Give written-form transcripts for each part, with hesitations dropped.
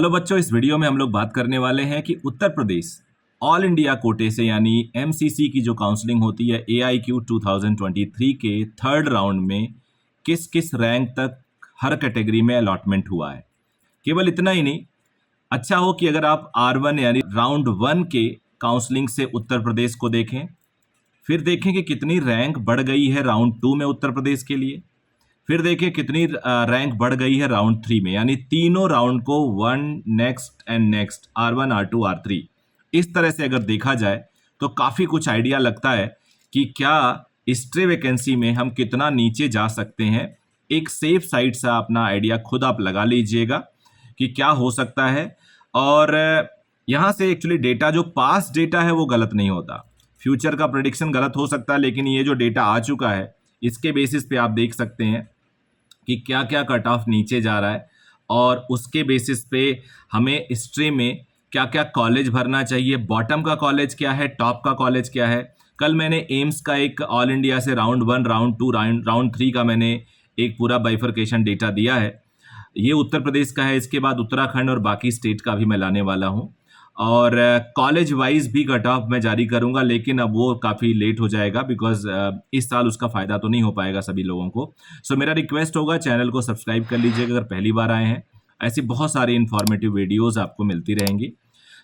Hello बच्चों, इस video में हम लोग बात करने वाले हैं कि उत्तर प्रदेश ऑल इंडिया कोटे से यानी एमसीसी की जो काउंसलिंग होती है AIQ 2023 के थर्ड राउंड में किस किस रैंक तक हर कैटेगरी में अलॉटमेंट हुआ है। केवल इतना ही नहीं, अच्छा हो कि अगर आप R1 यानी राउंड 1 के काउंसलिंग से उत्तर प्रदेश को देखें, फिर देखें कि कितनी रैंक बढ़ गई है राउंड 2 में उत्तर प्रदेश के लिए, फिर देखिए कितनी रैंक बढ़ गई है राउंड 3 में, यानी तीनों राउंड को one next and next R1 R2 R3 इस तरह से अगर देखा जाए तो काफ़ी कुछ आइडिया लगता है कि क्या स्ट्रे वैकेंसी में हम कितना नीचे जा सकते हैं। एक सेफ साइड सा अपना आइडिया खुद आप लगा लीजिएगा कि क्या हो सकता है। और यहाँ से एक्चुअली डेटा जो पास डेटा है वो गलत नहीं होता, फ्यूचर का प्रेडिक्शन गलत हो सकता है, लेकिन ये जो डेटा आ चुका है इसके बेसिस पे आप देख सकते हैं कि क्या क्या कट ऑफ नीचे जा रहा है और उसके बेसिस पे हमें हिस्ट्री में क्या क्या कॉलेज भरना चाहिए, बॉटम का कॉलेज क्या है, टॉप का कॉलेज क्या है। कल मैंने एम्स का एक ऑल इंडिया से राउंड 1 राउंड 2 राउंड 3 का मैंने एक पूरा बाइफर्केशन डेटा दिया है। ये उत्तर प्रदेश का है, इसके बाद उत्तराखंड और बाकी स्टेट का भी मैं लाने वाला हूँ और कॉलेज वाइज भी कट ऑफ मैं जारी करूंगा, लेकिन अब वो काफ़ी लेट हो जाएगा बिकॉज इस साल उसका फ़ायदा तो नहीं हो पाएगा सभी लोगों को। सो मेरा रिक्वेस्ट होगा चैनल को सब्सक्राइब कर लीजिएगा अगर पहली बार आए हैं। ऐसी बहुत सारी इन्फॉर्मेटिव वीडियोज़ आपको मिलती रहेंगी।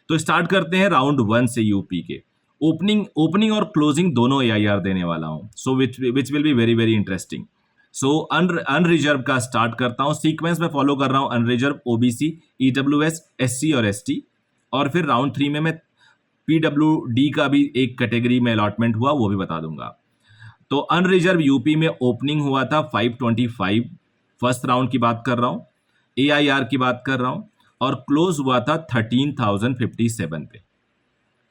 तो स्टार्ट करते हैं राउंड 1 से यूपी के। ओपनिंग और क्लोजिंग दोनों AIR देने वाला हूँ, so which will be very very interesting. So unreserved का स्टार्ट करता हूँ, सीक्वेंस में फॉलो कर रहा हूँ, अनरिजर्व, OBC, EWS, SC और ST। और फिर राउंड 3 में मैं PWD का भी एक कैटेगरी में अलॉटमेंट हुआ, वो भी बता दूंगा। तो अनरिजर्व यूपी में ओपनिंग हुआ था 525, फर्स्ट राउंड की बात कर रहा हूँ, AIR की बात कर रहा हूँ, और क्लोज हुआ था 13,057 पे।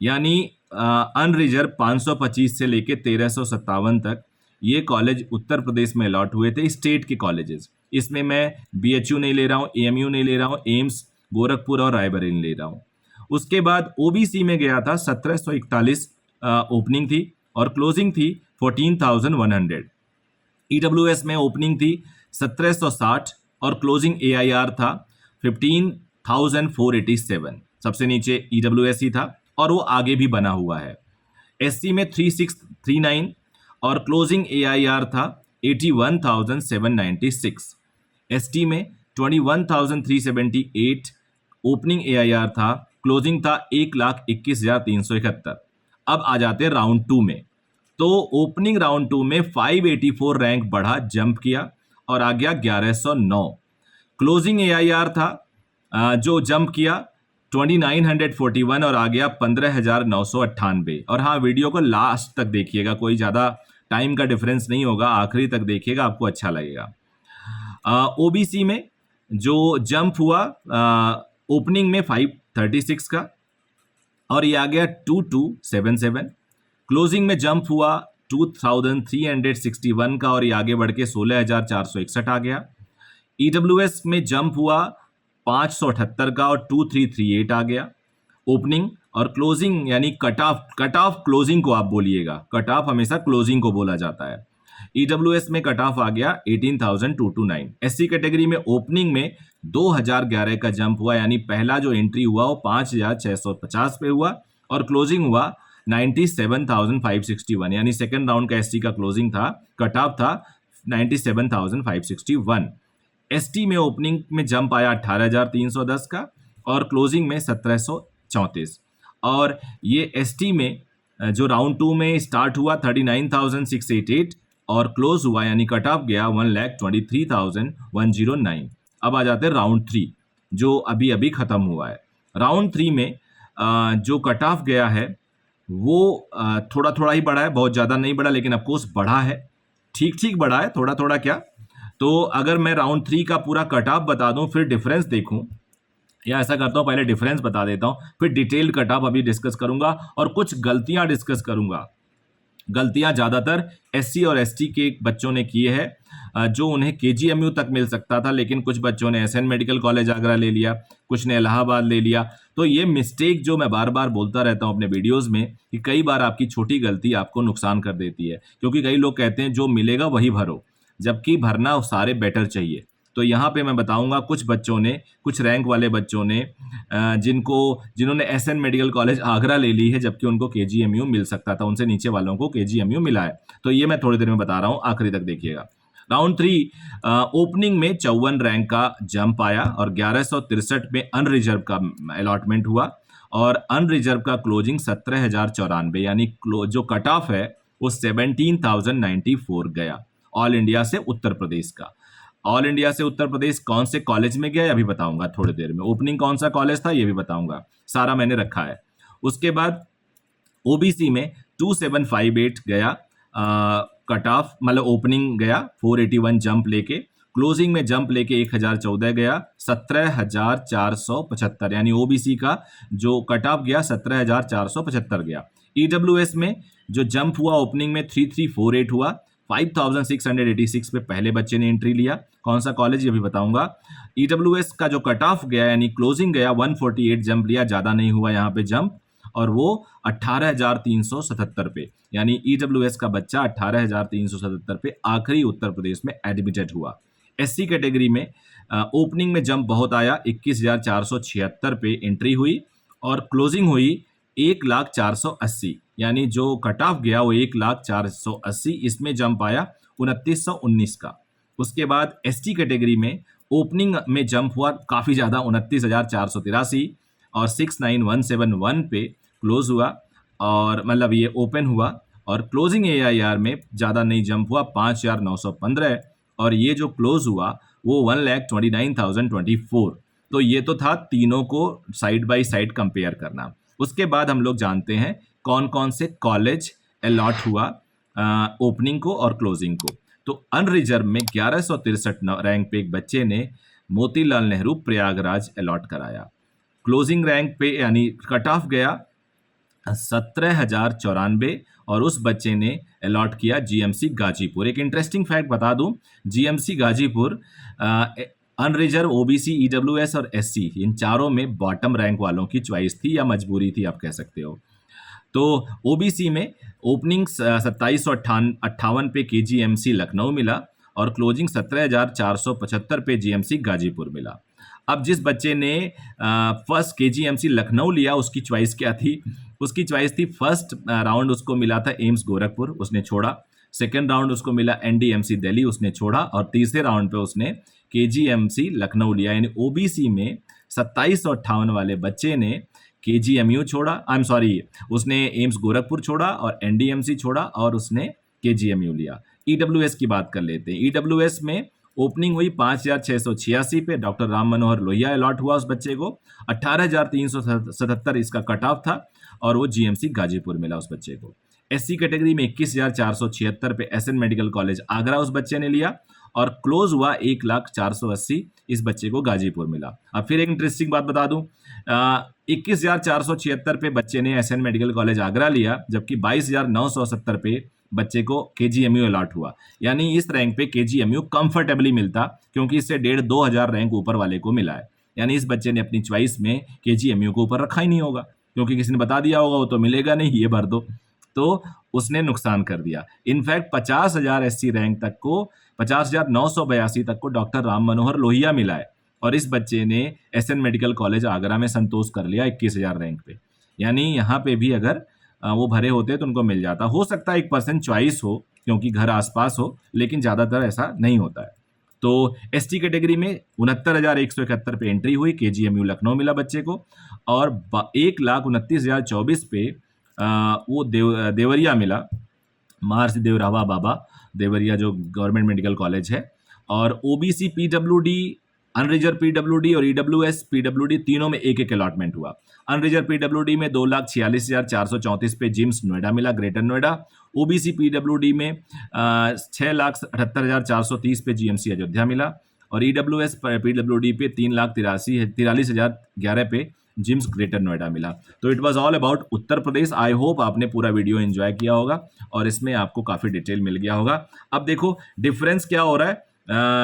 यानी अनरिजर्व 525 से लेके 1357 तक ये कॉलेज उत्तर प्रदेश में अलॉट हुए थे, स्टेट के कॉलेजेस। इसमें मैं BHU नहीं ले रहा हूँ, AMU नहीं ले रहा हूँ, एम्स, गोरखपुर और रायबरेली ले रहा हूँ। उसके बाद OBC में गया था 1741 ओपनिंग थी और क्लोजिंग थी 14,100। EWS में ओपनिंग थी 1760 और क्लोजिंग AIR था 15,487। सबसे नीचे EWS ही था और वो आगे भी बना हुआ है। SC में 3639 और क्लोजिंग AIR था 81,796। ST में 21,378 ओपनिंग AIR था, क्लोजिंग था 1,21,371। अब आ जाते हैं राउंड 2 में। तो ओपनिंग राउंड 2 में 584 रैंक बढ़ा, जंप किया और आ गया 1109। क्लोजिंग AIR था जो जंप किया 2941 और आ गया 15,998। और हाँ, वीडियो को लास्ट तक देखिएगा, कोई ज़्यादा टाइम का डिफरेंस नहीं होगा, आखिरी तक देखिएगा, आपको अच्छा लगेगा। OBC में जो जंप हुआ ओपनिंग में 536 का और ये आ गया 2277। क्लोजिंग में जंप हुआ 2361 का और ये आगे बढ़ के 16,461 आ गया। EWS में जंप हुआ 578 का और 2338 आ गया ओपनिंग। और क्लोजिंग यानी कट ऑफ क्लोजिंग को आप बोलिएगा, कट ऑफ हमेशा क्लोजिंग को बोला जाता है। EWS में कट ऑफ आ गया 18,229। SC कैटेगरी में ओपनिंग में 2011 का जंप हुआ, यानी पहला जो एंट्री हुआ वो 5,650 पे हुआ और क्लोजिंग हुआ 97,561, यानी सेकेंड राउंड का SC का क्लोजिंग था, कट ऑफ था 97,561। ST में ओपनिंग में जंप आया 18,310 का और क्लोजिंग में 1734। और ये ST में जो राउंड 2 में स्टार्ट हुआ 39,688 और क्लोज हुआ यानी कट ऑफ गया 1,23,109। अब आ जाते हैं राउंड 3 जो अभी अभी ख़त्म हुआ है। राउंड 3 में जो कट ऑफ गया है वो थोड़ा थोड़ा ही बढ़ा है, बहुत ज़्यादा नहीं बढ़ा, लेकिन ऑफकोर्स बढ़ा है, ठीक ठीक बढ़ा है, थोड़ा थोड़ा क्या। तो अगर मैं राउंड 3 का पूरा कट ऑफ बता दूं फिर डिफरेंस देखूं, या ऐसा करता हूं पहले डिफरेंस बता देता हूं फिर डिटेल कट ऑफ अभी डिस्कस करूंगा और कुछ गलतियां डिस्कस करूंगा। गलतियां ज़्यादातर SC और ST के बच्चों ने किए हैं, जो उन्हें KGMU तक मिल सकता था, लेकिन कुछ बच्चों ने SN मेडिकल कॉलेज आगरा ले लिया, कुछ ने इलाहाबाद ले लिया। तो ये मिस्टेक जो मैं बार बार बोलता रहता हूं अपने वीडियोस में कि कई बार आपकी छोटी गलती आपको नुकसान कर देती है, क्योंकि कई लोग कहते हैं जो मिलेगा वही भरो, जबकि भरना सारे बेटर चाहिए। तो यहाँ पे मैं बताऊंगा कुछ बच्चों ने, कुछ रैंक वाले बच्चों ने जिन्होंने एसएन मेडिकल कॉलेज आगरा ले ली है, जबकि उनको केजीएमयू मिल सकता था, उनसे नीचे वालों को केजीएमयू मिला है। तो ये मैं थोड़ी देर में बता रहा हूँ, आखिरी तक देखिएगा। राउंड 3 ओपनिंग में 54 रैंक का जंप आया और 1163 में अनरिजर्व का अलॉटमेंट हुआ और अनरिजर्व का क्लोजिंग 17,094, यानी जो कट ऑफ है वो 17,094 गया ऑल इंडिया से उत्तर प्रदेश का। ऑल इंडिया से उत्तर प्रदेश कौन से कॉलेज में गया, अभी बताऊंगा थोड़ी देर में। ओपनिंग कौन सा कॉलेज था ये भी बताऊंगा, सारा मैंने रखा है। उसके बाद ओबीसी में 2758 गया कट ऑफ, मतलब ओपनिंग गया 481 जंप लेके, क्लोजिंग में जंप लेके 1014 गया 17,475, यानी ओबीसी का जो कट ऑफ गया 17,475 गया। ईडब्ल्यूएस में जो जंप हुआ ओपनिंग में 3348 हुआ, 5686 पे पहले बच्चे ने एंट्री लिया। कौन सा कॉलेज ये भी बताऊंगा। ईडब्ल्यूएस का जो कट ऑफ गया यानी क्लोजिंग गया 148 जंप लिया, ज़्यादा नहीं हुआ यहाँ पे जंप, और वो 18,377 पे, यानी ईडब्ल्यूएस का बच्चा 18,377 पे आखिरी उत्तर प्रदेश में एडमिटेड हुआ। एससी कैटेगरी में ओपनिंग में जंप बहुत आया, 21,476 पे एंट्री हुई और क्लोजिंग हुई 1,04,80, यानी जो कट ऑफ गया वो 1,04,80, इसमें जंप आया 2919 का। उसके बाद एसटी कैटेगरी में ओपनिंग में जंप हुआ काफ़ी ज़्यादा 29,483 और 69,171 पे क्लोज हुआ, और मतलब ये ओपन हुआ, और क्लोजिंग एआईआर में ज़्यादा नहीं जंप हुआ 5,915, और ये जो क्लोज हुआ वो 1,29,024। तो ये तो था तीनों को साइड बाय साइड कंपेयर करना। उसके बाद हम लोग जानते हैं कौन कौन से कॉलेज अलॉट हुआ ओपनिंग को और क्लोजिंग को। तो अनरिजर्व में 1163 रैंक पे एक बच्चे ने मोतीलाल नेहरू प्रयागराज अलॉट कराया। क्लोजिंग रैंक पे यानी कट ऑफ गया 17,094 और उस बच्चे ने अलॉट किया जीएमसी गाजीपुर। एक इंटरेस्टिंग फैक्ट बता दूं, GMC Ghazipur unreserved, OBC, EWS और एससी, इन चारों में बॉटम रैंक वालों की चॉइस थी या मजबूरी थी, आप कह सकते हो। तो ओबीसी में ओपनिंग 2758 पे केजीएमसी लखनऊ मिला और क्लोजिंग 17,475 पे जीएमसी गाजीपुर मिला। अब जिस बच्चे ने फर्स्ट केजीएमसी लखनऊ लिया उसकी चॉइस क्या थी? उसकी चॉइस थी, फर्स्ट राउंड उसको मिला था एम्स गोरखपुर, उसने छोड़ा। सेकेंड राउंड उसको मिला एनडीएमसी दिल्ली, उसने छोड़ा। और तीसरे राउंड पे उसने केजीएमसी लखनऊ लिया। यानी ओबीसी में 2758 वाले बच्चे ने केजीएमयू छोड़ा, उसने एम्स गोरखपुर छोड़ा और एनडीएमसी छोड़ा और उसने केजीएमयू लिया। ईडब्ल्यूएस की बात कर लेते हैं। ईडब्ल्यूएस में ओपनिंग हुई 5,686 पे, डॉक्टर राम मनोहर लोहिया अलॉट हुआ उस बच्चे को। 18,377 इसका कट ऑफ था और वो जीएमसी गाजीपुर मिला उस बच्चे को। एससी कैटेगरी में 21,476 पे एसएन मेडिकल कॉलेज आगरा उस बच्चे ने लिया और क्लोज हुआ 1,04,80, इस बच्चे को गाजीपुर मिला। अब फिर एक इंटरेस्टिंग बात बता दूं, 21,476 पे बच्चे ने एसएन मेडिकल कॉलेज आगरा लिया, जबकि 22,970 पे बच्चे को केजीएमयू अलॉट हुआ। यानी इस रैंक पे केजीएमयू कंफर्टेबली मिलता, क्योंकि इससे 1,500-2,000 रैंक ऊपर वाले को मिला है। यानी इस बच्चे ने अपनी चॉइस में केजीएमयू को ऊपर रखा ही नहीं होगा, क्योंकि किसी ने बता दिया होगा वो तो मिलेगा नहीं, ये भर दो, तो उसने नुकसान कर दिया। इनफैक्ट 50,000 एससी रैंक तक को, 50,982 तक को डॉक्टर राम मनोहर लोहिया मिला है, और इस बच्चे ने एसएन मेडिकल कॉलेज आगरा में संतोष कर लिया 21,000 रैंक पे। यानी यहाँ पे भी अगर वो भरे होते तो उनको मिल जाता। हो सकता है 1% चॉइस हो क्योंकि घर आसपास हो, लेकिन ज़्यादातर ऐसा नहीं होता है। तो एसटी कैटेगरी में 69,171 पे एंट्री हुई, केजीएमयू लखनऊ मिला बच्चे को, और 1,29,024 पे वो देवरिया मिला, महर्षि देवरावा बाबा देवरिया जो गवर्नमेंट मेडिकल कॉलेज है। और ओबीसी, पीडब्ल्यूडी, अनरिजर्व पीडब्ल्यूडी और ईडब्ल्यूएस पीडब्ल्यूडी तीनों में एक एक अलॉटमेंट हुआ। अनरिजर्व पीडब्ल्यूडी में 2,46,434 पे जिम्स नोएडा मिला, ग्रेटर नोएडा। ओबीसी पीडब्ल्यूडी में 6,78,430 पे जीएमसी अयोध्या मिला, और ईडब्ल्यूएस पीडब्ल्यूडी पे 3,43,011 पे जिम्स ग्रेटर नोएडा मिला। तो it was all about Uttar Pradesh. I hope आपने पूरा वीडियो एंजॉय किया होगा और इसमें आपको काफ़ी डिटेल मिल गया होगा। अब देखो डिफरेंस क्या हो रहा है,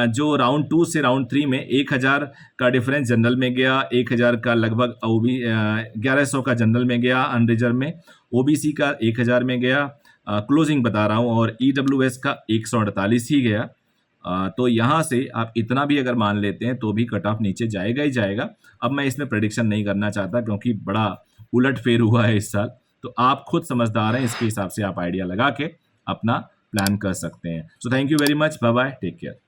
जो राउंड 2 से राउंड 3 में 1,000 का डिफरेंस जनरल में गया, 1,000 का लगभग 1,100 का जनरल में गया अनरिजर्व में, ओबीसी का 1,000 में गया, क्लोजिंग बता रहा हूँ, और ईडब्ल्यूएस का 148 ही गया, तो यहाँ से आप इतना भी अगर मान लेते हैं तो भी कट ऑफ नीचे जाएगा ही जाएगा। अब मैं इसमें प्रेडिक्शन नहीं करना चाहता क्योंकि बड़ा उलट-फेर हुआ है इस साल। तो आप खुद समझदार हैं, इसके हिसाब से आप आइडिया लगा के अपना प्लान कर सकते हैं। So thank you very much, bye bye, take care.